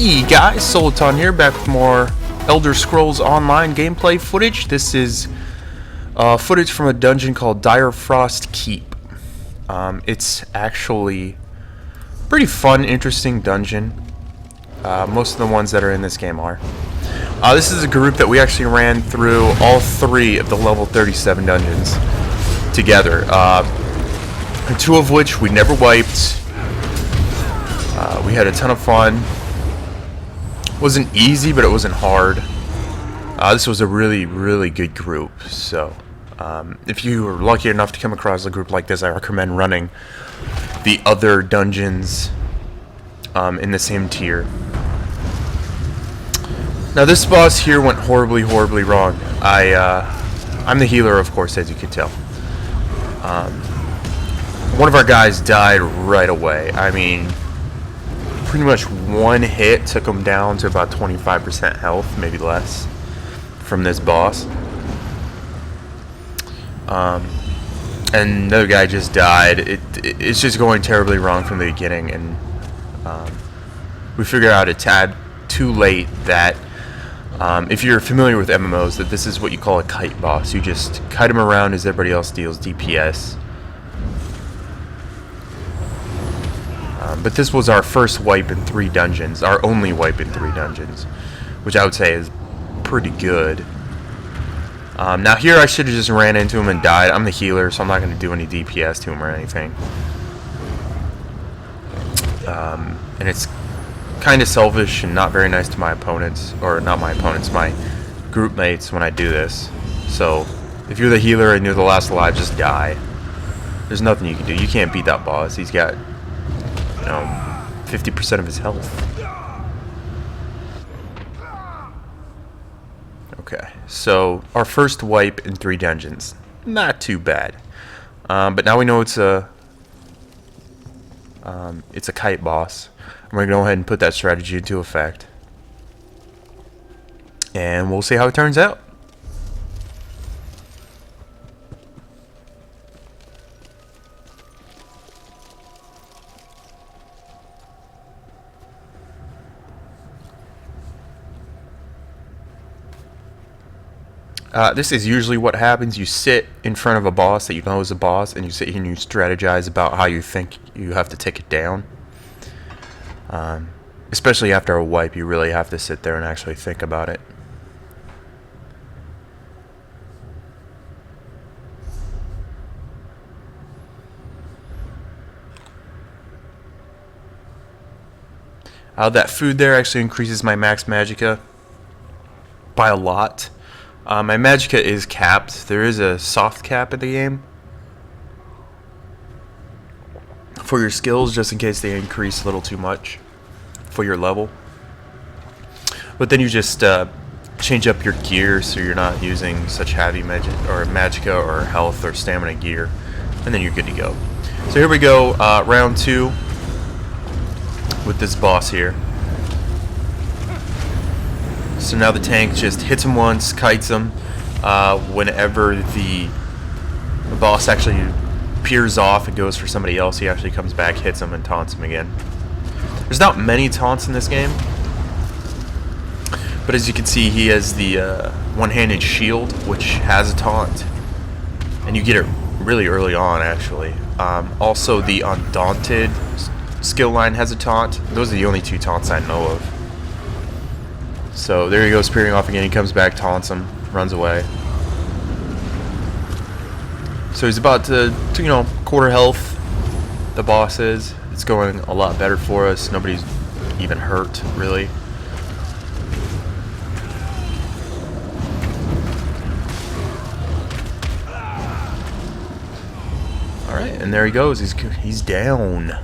Hey guys, Solitaun here, back with more Elder Scrolls Online gameplay footage. This is footage from a dungeon called Direfrost Keep. It's actually a pretty fun, interesting dungeon. Most of the ones that are in this game are. This is a group that we actually ran through all 3 of the level 37 dungeons together. 2 of which we never wiped. We had a ton of fun. Wasn't easy, but it wasn't hard. This was a really good group. So, if you were lucky enough to come across a group like this, I recommend running the other dungeons in the same tier. Now, this boss here went horribly wrong. I'm the healer, of course, as you can tell. One of our guys died right away. I mean, pretty much one hit took him down to about 25% health, maybe less, from this boss. And another guy just died. It's just going terribly wrong from the beginning, and we figured out a tad too late that if you're familiar with MMOs, that this is what you call a kite boss. You just kite him around as everybody else deals DPS. But this was our first wipe in 3 dungeons, our only wipe in 3 dungeons, which I would say is pretty good. Now here I should have just ran into him and died. I'm the healer, so I'm not going to do any DPS to him or anything. And it's kind of selfish and not very nice to my opponents, or not my opponents, my group mates when I do this. So if you're the healer and you're the last alive, just die. There's nothing you can do. You can't beat that boss. He's got 50% of his health. Okay, so our first wipe in 3 dungeons. Not too bad. But now we know it's a kite boss. I'm gonna go ahead and put that strategy into effect, and we'll see how it turns out. This is usually what happens. You sit in front of a boss that you know is a boss, and you sit here and you strategize about how you think you have to take it down. Especially after a wipe, you really have to sit there and actually think about it. That food there actually increases my max magicka by a lot. My magicka is capped. There is a soft cap in the game for your skills, just in case they increase a little too much for your level. But then you just change up your gear so you're not using such heavy magicka or health or stamina gear, and then you're good to go. So here we go, round 2 with this boss here. So now the tank just hits him once, kites him. Whenever the boss actually peers off and goes for somebody else, he actually comes back, hits him, and taunts him again. There's not many taunts in this game, but as you can see, he has the one-handed shield, which has a taunt, and you get it really early on, actually. Also, the Undaunted skill line has a taunt. Those are the only 2 taunts I know of. So there he goes, peering off again. He comes back, taunts him, runs away. So he's about to quarter health. The boss is. It's going a lot better for us. Nobody's even hurt, really. All right, and there he goes. He's down.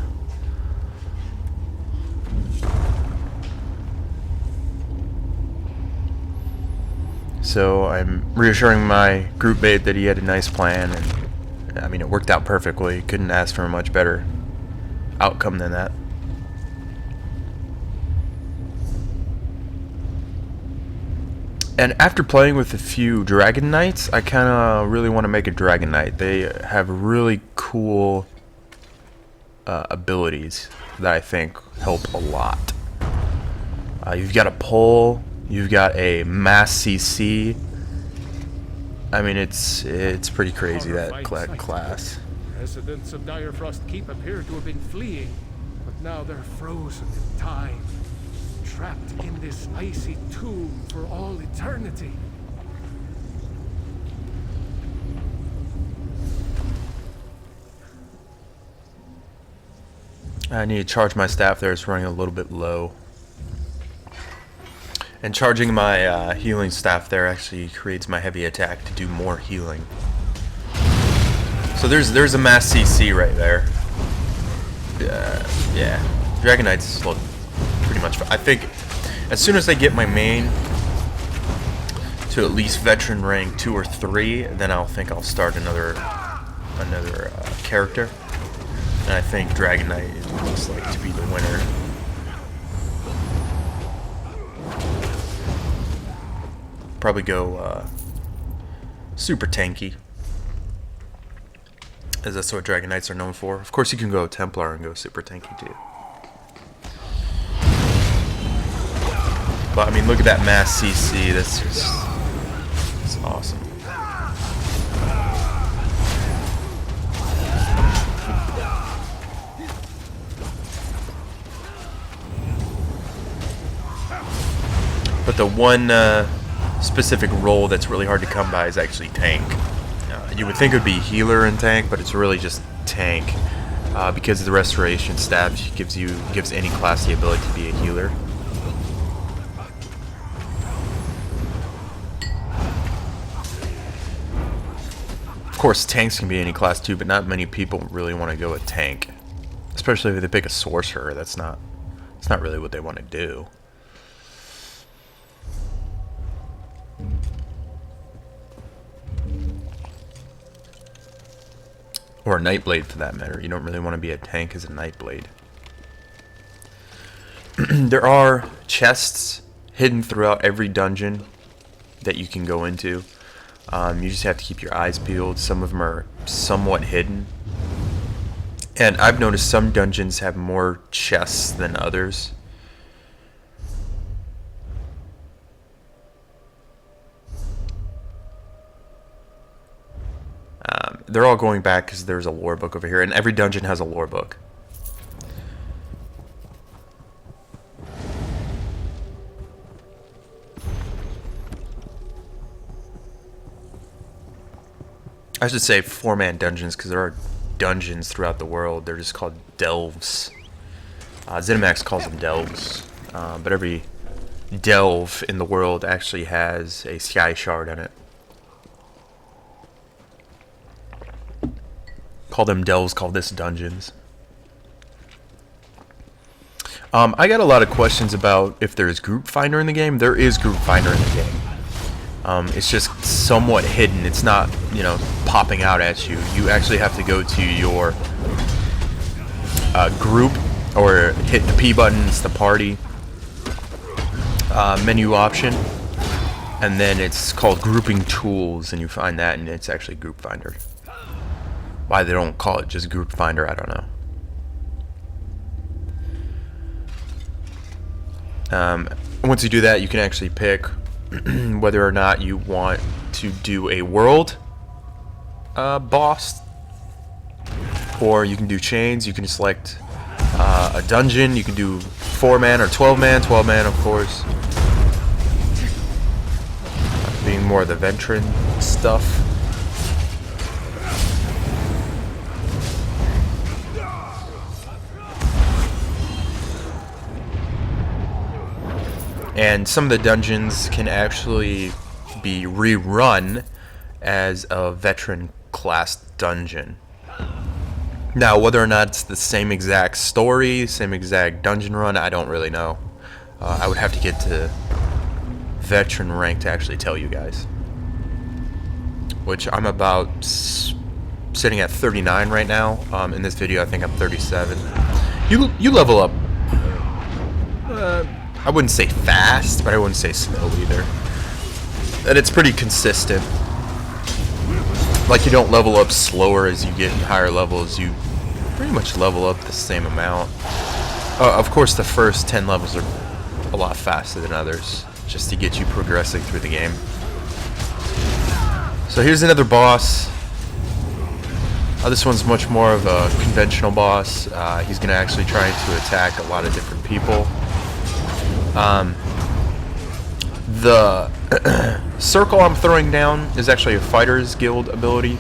So I'm reassuring my group mate that he had a nice plan, and I mean, it worked out perfectly. Couldn't ask for a much better outcome than that. And after playing with a few Dragon Knights, I kind of really want to make a Dragon Knight. They have really cool abilities that I think help a lot. You've got a pole. You've got a mass CC. I mean, it's pretty crazy, that class. Residents of Direfrost Keep appear to have been fleeing, but now they're frozen in time, trapped in this icy tomb for all eternity. I need to charge my staff there. It's running a little bit low. And charging my healing staff there actually creates my heavy attack to do more healing. So there's a mass CC right there. Yeah, Dragon Knight's look pretty much. I think as soon as I get my main to at least veteran rank 2 or 3, then I'll start another character. And I think Dragon Knight looks like to be the winner. Probably go super tanky, as that's what Dragon Knights are known for. Of course, you can go Templar and go super tanky too. But I mean, look at that mass CC. That's just, it's awesome. But the one specific role that's really hard to come by is actually tank. You would think it would be healer and tank, but it's really just tank, because the restoration staff gives any class the ability to be a healer. Of course, tanks can be any class too, but not many people really want to go with tank, especially if they pick a sorcerer. That's not really what they want to do. Or a Nightblade for that matter. You don't really want to be a tank as a Nightblade. There are chests hidden throughout every dungeon that you can go into. You just have to keep your eyes peeled. Some of them are somewhat hidden. And I've noticed some dungeons have more chests than others. They're all going back because there's a lore book over here, and every dungeon has a lore book. I should say 4-man dungeons because there are dungeons throughout the world. They're just called delves. ZeniMax calls them delves, but every delve in the world actually has a sky shard in it. Call them delves, call this dungeons. I got a lot of questions about if there's group finder in the game. There is group finder in the game. It's just somewhat hidden. It's not, popping out at you. You actually have to go to your group or hit the P button. It's the party menu option, and then it's called grouping tools, and you find that, and it's actually group finder. Why they don't call it just group finder, I don't know. Once you do that, you can actually pick whether or not you want to do a world boss, or you can do chains. You can select a dungeon. You can do 4-man or 12-man. 12-man, of course, being more of the veteran stuff. And some of the dungeons can actually be rerun as a veteran class dungeon. Now, whether or not it's the same exact story, same exact dungeon run, I don't really know. I would have to get to veteran rank to actually tell you guys. Which I'm about sitting at 39 right now. In this video, I think I'm 37. You level up. I wouldn't say fast, but I wouldn't say slow either. And it's pretty consistent. Like, you don't level up slower as you get in higher levels. You pretty much level up the same amount. Of course, the first 10 levels are a lot faster than others, just to get you progressing through the game. So here's another boss. This one's much more of a conventional boss. He's going to actually try to attack a lot of different people. The circle I'm throwing down is actually a fighter's guild ability.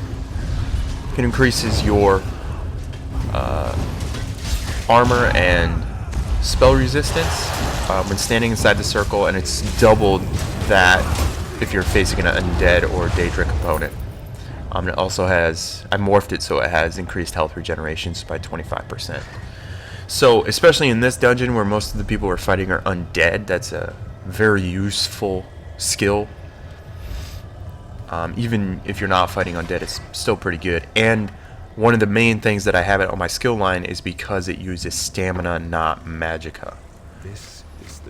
It increases your armor and spell resistance when standing inside the circle, and it's doubled that if you're facing an undead or Daedric opponent. It also has, I morphed it so it has increased health regenerations by 25%. So, especially in this dungeon where most of the people we're fighting are undead, that's a very useful skill. Even if you're not fighting undead, it's still pretty good. And one of the main things that I have it on my skill line is because it uses stamina, not magicka.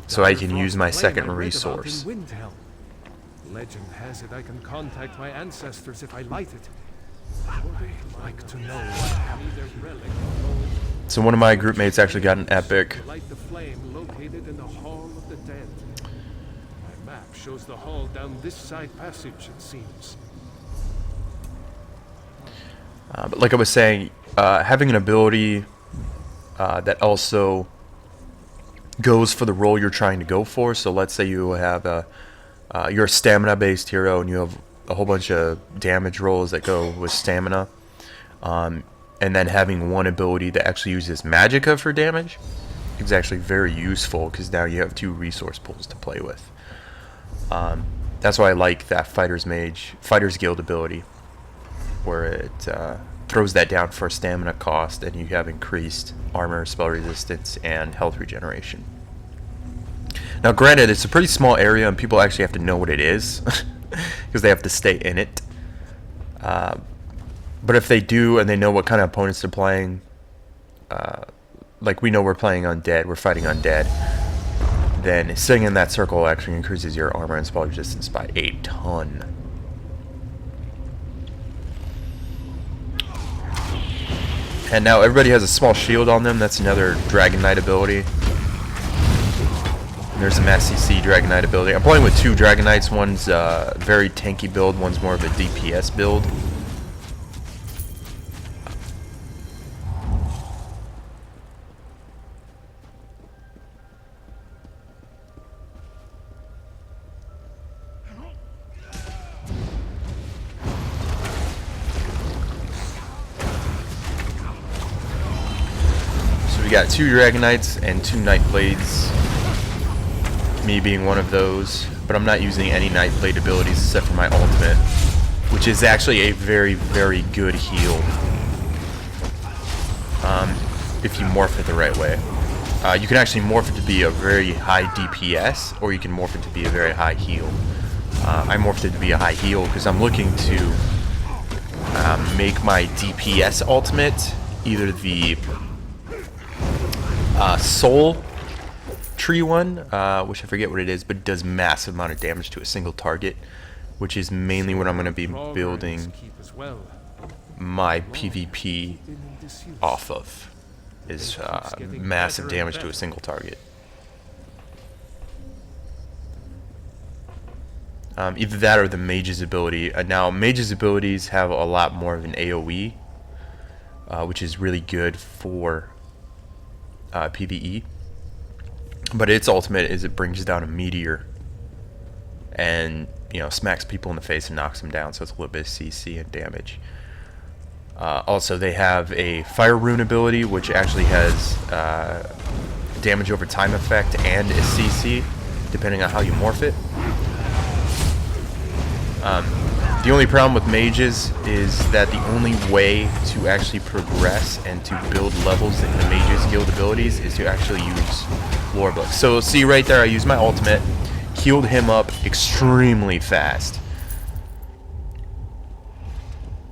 So I can use my second resource. Legend has it I can contact my ancestors if I light it. I'd like to know what happened to their relic. So one of my group mates actually got an epic. Light the flame located in the Hall of the Dead. My map shows the hall down this side passage, it seems. But like I was saying, having an ability that also goes for the role you're trying to go for. So let's say you have you're a stamina-based hero and you have a whole bunch of damage rolls that go with stamina. And then having one ability that actually uses magicka for damage is actually very useful because now you have two resource pools to play with. That's why I like that Fighter's Guild ability, where it throws that down for stamina cost and you have increased armor, spell resistance, and health regeneration. Now granted, it's a pretty small area and people actually have to know what it is because they have to stay in it. But if they do and they know what kind of opponents they're playing, like we know we're playing undead, we're fighting undead, then sitting in that circle actually increases your armor and spell resistance by a ton. And now everybody has a small shield on them. That's another Dragon Knight ability. And there's some SCC Dragon Knight ability. I'm playing with two Dragon Knights. One's very tanky build, one's more of a DPS build. We got two Dragon Knights and two Night Blades, me being one of those, but I'm not using any Night Blade abilities except for my ultimate, which is actually a very, very good heal if you morph it the right way. You can actually morph it to be a very high DPS, or you can morph it to be a very high heal. I morphed it to be a high heal because I'm looking to make my DPS ultimate either the Soul Tree one, which I forget what it is, but it does massive amount of damage to a single target, which is mainly what I'm going to be building my PvP off of, is massive damage to a single target. Either that or the Mage's ability. Now, Mage's abilities have a lot more of an AoE, which is really good for PvE, but its ultimate is it brings down a meteor and, you know, smacks people in the face and knocks them down, so it's a little bit of CC and damage. Also, they have a Fire Rune ability, which actually has damage over time effect and a CC, depending on how you morph it. The only problem with mages is that the only way to actually progress and to build levels in the Mages Guild abilities is to actually use lore books. So see right there, I used my ultimate, healed him up extremely fast.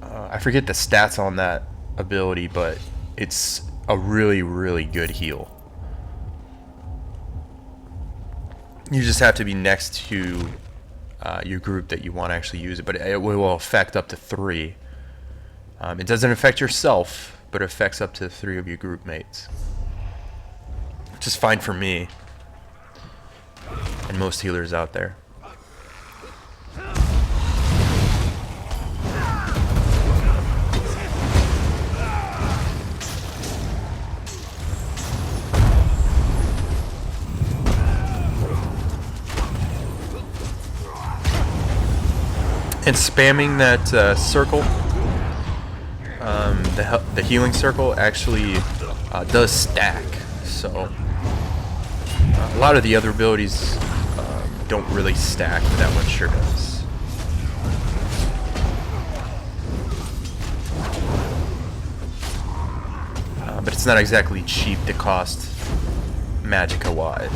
I forget the stats on that ability, but it's a really, really good heal. You just have to be next to your group that you want to actually use it, but it will affect up to 3. It doesn't affect yourself, but it affects up to 3 of your group mates, which is fine for me. and most healers out there. And spamming that circle, the healing circle, actually does stack. So a lot of the other abilities don't really stack, but that one sure does. But it's not exactly cheap to cost magicka-wise.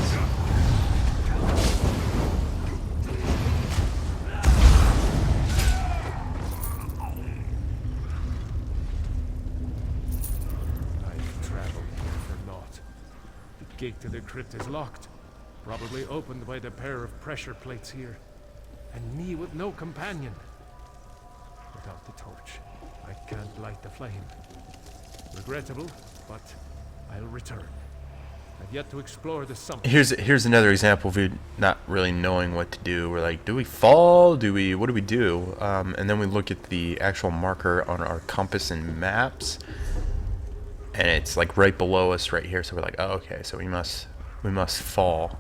Gate to the crypt is locked, probably opened by the pair of pressure plates here. And me with no companion. Without the torch, I can't light the flame. Regrettable, but I'll return. I've yet to explore the summit. Here's another example of you not really knowing what to do. We're like, do we fall? What do we do? And then we look at the actual marker on our compass and maps. And it's like right below us right here, so we're like, oh, okay, so we must fall.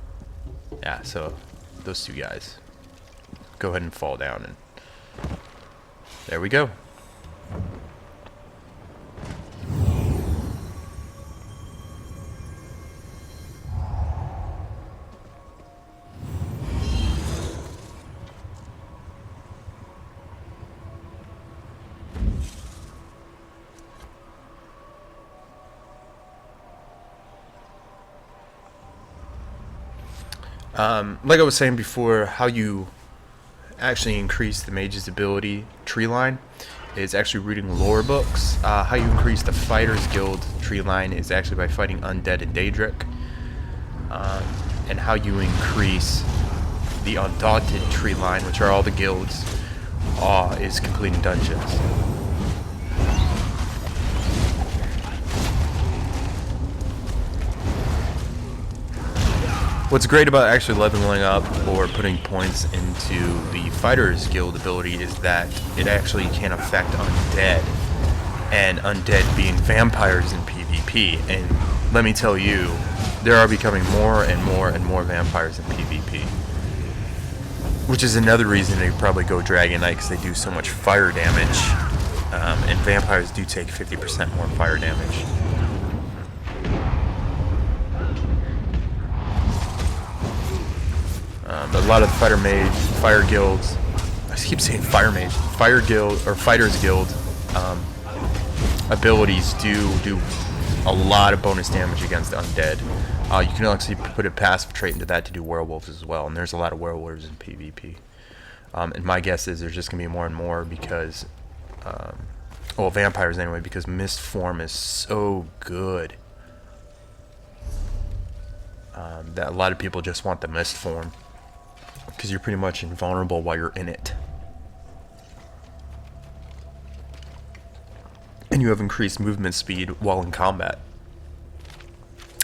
Yeah, so those two guys. Go ahead and fall down, and there we go. Like I was saying before, how you actually increase the mage's ability tree line is actually reading lore books. How you increase the Fighters Guild tree line is actually by fighting Undead and Daedric. And how you increase the Undaunted tree line, which are all the guilds, is completing dungeons. What's great about actually leveling up or putting points into the Fighters Guild ability is that it actually can affect undead, and undead being vampires in PvP. And let me tell you, there are becoming more and more and more vampires in PvP. Which is another reason they probably go Dragon Knight, because they do so much fire damage. And vampires do take 50% more fire damage. But a lot of the fire guilds, I keep saying fire mage, fire guild or fighters guild abilities do a lot of bonus damage against undead. You can actually put a passive trait into that to do werewolves as well, and there's a lot of werewolves in PvP. And my guess is there's just gonna be more and more because, well, vampires anyway, because mist form is so good that a lot of people just want the mist form, because you're pretty much invulnerable while you're in it. And you have increased movement speed while in combat.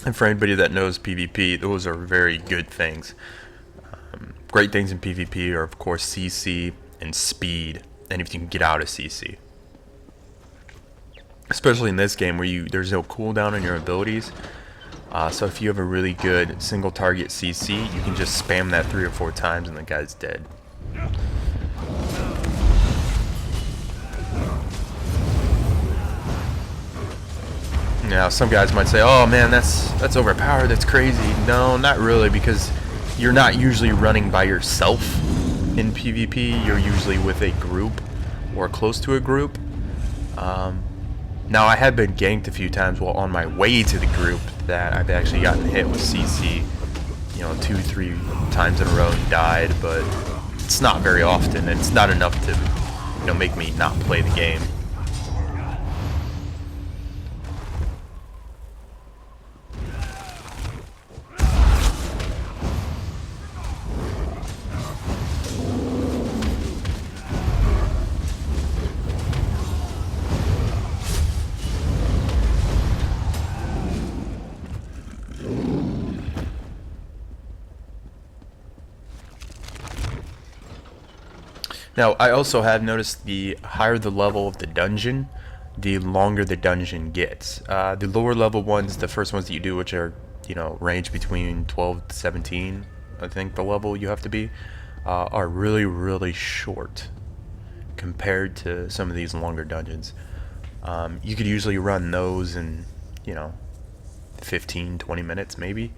And for anybody that knows PvP, those are very good things. Great things in PvP are, of course, CC and speed, and if you can get out of CC. Especially in this game where there's no cooldown on your abilities. So if you have a really good single target CC, you can just spam that 3 or 4 times and the guy's dead. Now some guys might say, oh man, that's overpowered, that's crazy. No, not really, because you're not usually running by yourself in PvP. You're usually with a group or close to a group. Now I have been ganked a few times while on my way to the group that I've actually gotten hit with CC, 2-3 times in a row and died, but it's not very often, and it's not enough to, make me not play the game. Now, I also have noticed the higher the level of the dungeon, the longer the dungeon gets. The lower level ones, the first ones that you do, which are, you know, range between 12 to 17, I think the level you have to be, are really, really short compared to some of these longer dungeons. You could usually run those in, you know, 15, 20 minutes maybe,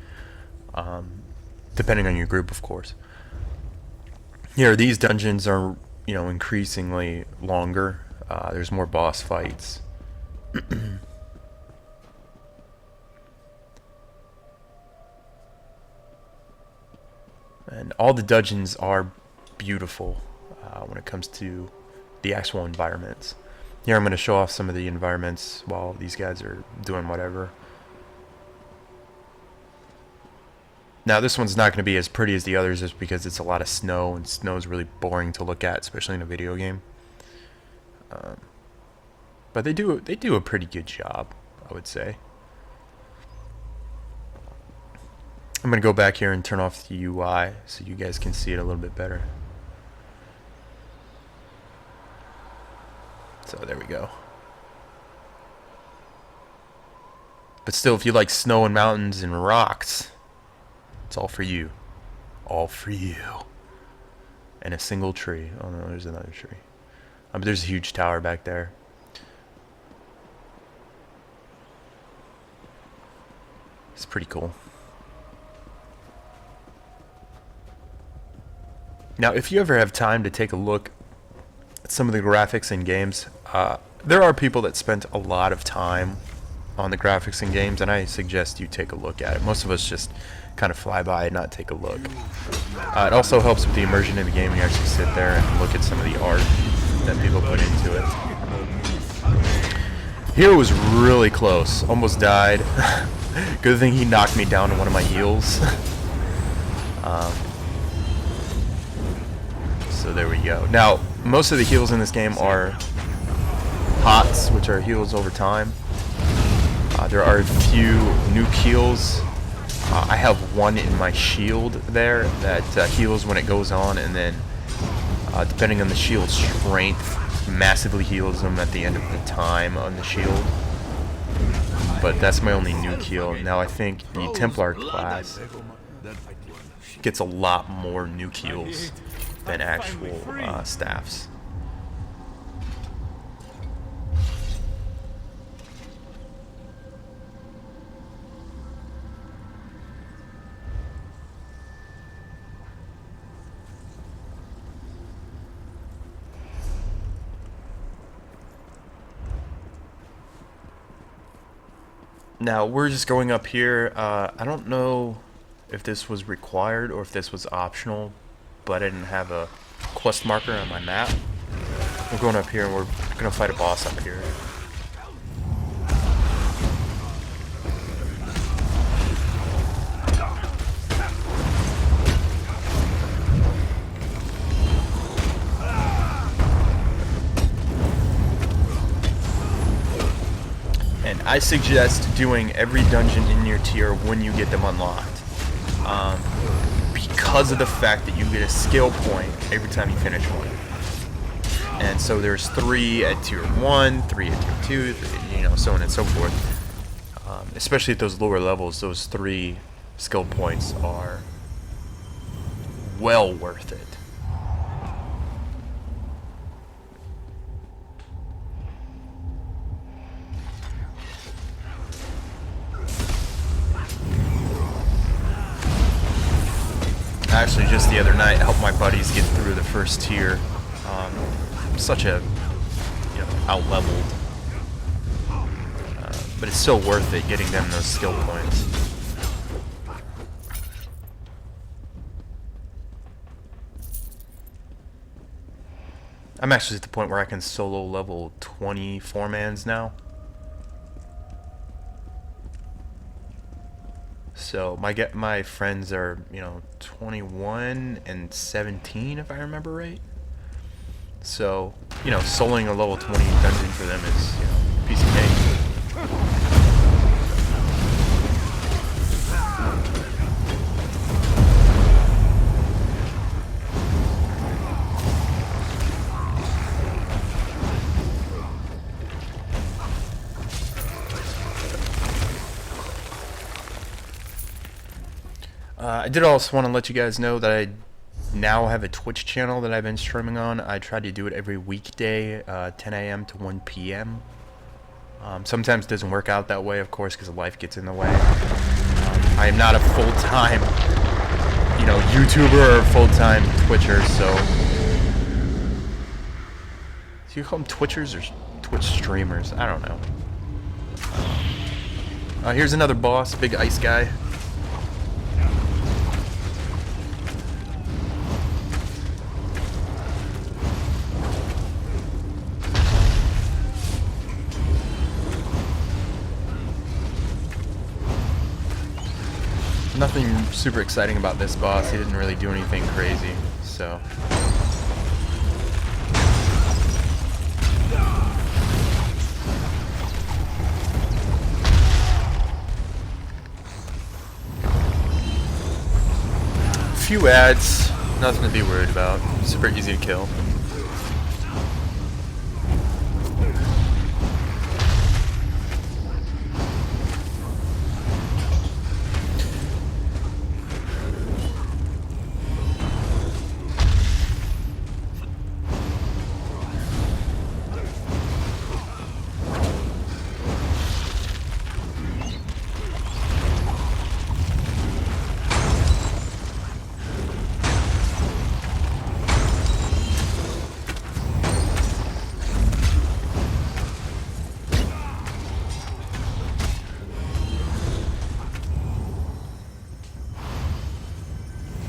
depending on your group, of course. Here, these dungeons are, you know, increasingly longer. There's more boss fights. And all the dungeons are beautiful when it comes to the actual environments. Here I'm going to show off some of the environments while these guys are doing whatever. Now this one's not going to be as pretty as the others just because it's a lot of snow, and snow is really boring to look at, especially in a video game. But they do a pretty good job, I would say. I'm going to go back here and turn off the UI so you guys can see it a little bit better. So there we go. But still, if you like snow and mountains and rocks, it's all for you. All for you. And a single tree. Oh no, there's another tree. But there's a huge tower back there. It's pretty cool. Now, if you ever have time to take a look at some of the graphics in games, there are people that spent a lot of time on the graphics in games, and I suggest you take a look at it. Most of us just kind of fly by and not take a look. It also helps with the immersion in the game. You actually sit there and look at some of the art that people put into it. Here was really close. Almost died. Good thing he knocked me down to one of my heals. So there we go. Now, most of the heals in this game are pots, which are heals over time. There are a few nuke heals. I have one in my shield there that heals when it goes on, and then depending on the shield's strength, massively heals them at the end of the time on the shield. But that's my only nuke heal. Now I think the Templar class gets a lot more nuke heals than actual staffs. Now we're just going up here. I don't know if this was required or if this was optional, but I didn't have a quest marker on my map. We're going up here and we're gonna fight a boss up here. And I suggest doing every dungeon in your tier when you get them unlocked. Because of the fact that you get a skill point every time you finish one. And so there's 3 at tier 1, 3 at tier 2, 3, you know, so on and so forth. Especially at those lower levels, those 3 skill points are well worth it. Actually, just the other night, helped my buddies get through the first tier. Such a, you know, out-leveled, but it's still worth it getting them those skill points. I'm actually at the point where I can solo level 24 mans now. So my friends are, you know, 21 and 17 if I remember right. So, you know, soloing a level 20 dungeon for them is, you know, a piece of cake. I did also want to let you guys know that I now have a Twitch channel that I've been streaming on. I try to do it every weekday, 10 a.m. to 1 p.m. Sometimes it doesn't work out that way, of course, because life gets in the way. I am not a full-time, YouTuber or full-time Twitcher, so... Do you call them Twitchers or Twitch streamers? I don't know. Here's another boss, big ice guy. Nothing super exciting about this boss. He didn't really do anything crazy, so... Few ads, nothing to be worried about. Super easy to kill.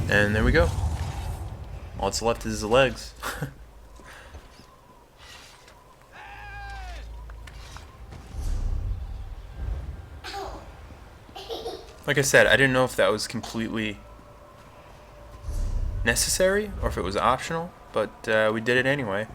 And there we go. All that's left is the legs. Like I said, I didn't know if that was completely necessary or if it was optional, but we did it anyway.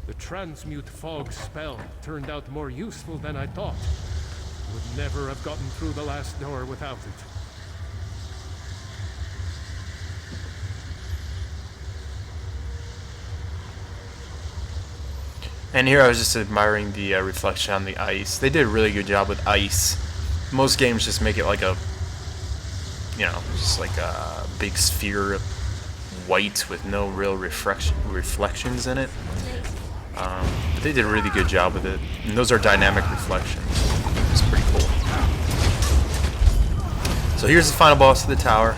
The transmute fog spell turned out more useful than I thought. Would never have gotten through the last door without it. And here I was just admiring the reflection on the ice. They did a really good job with ice. Most games just make it like a, just like a big sphere of white with no real reflections in it. But they did a really good job with it. And those are dynamic reflections. It's pretty cool. So here's the final boss of the tower.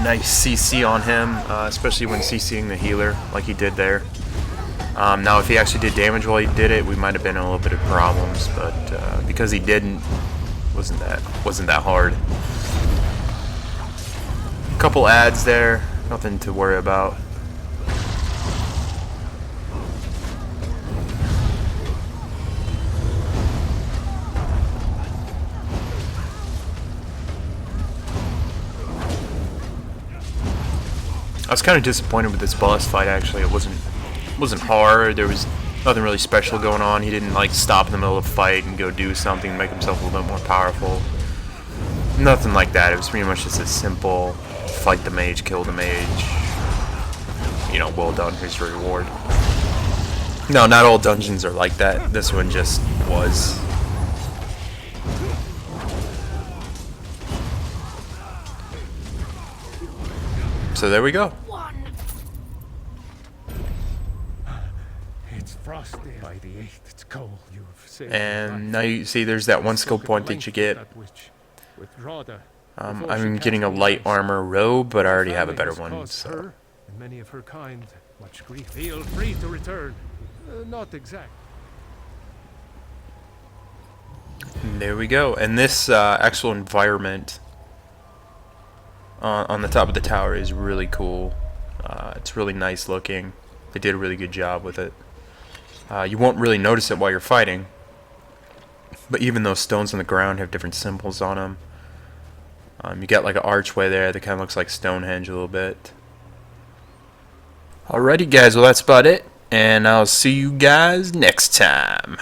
Nice CC on him, especially when CCing the healer like he did there. Now if he actually did damage while he did it, we might have been in a little bit of problems, but because he didn't, wasn't that hard. A couple ads there, nothing to worry about. I was kind of disappointed with this boss fight. Actually, it wasn't hard. There was nothing really special going on. He didn't like stop in the middle of the fight and go do something to make himself a little bit more powerful. Nothing like that. It was pretty much just a simple fight the mage, kill the mage. Well done. Here's your reward. No, not all dungeons are like that. This one just was. So there we go. It's frosty. By the 8th, it's cold. You've saved And now you see there's that one skill point that you get. With Rada, Before she I'm cast getting a me light loose, armor robe, but I her already have a family better has one. caused So. her and many of her kind much grief. Feel free to return. Not exact. And there we go. And this actual environment on the top of the tower is really cool. It's really nice looking. They did a really good job with it. You won't really notice it while you're fighting, but even those stones on the ground have different symbols on them. You got like an archway there that kind of looks like Stonehenge a little bit. Alrighty guys, well that's about it, and I'll see you guys next time.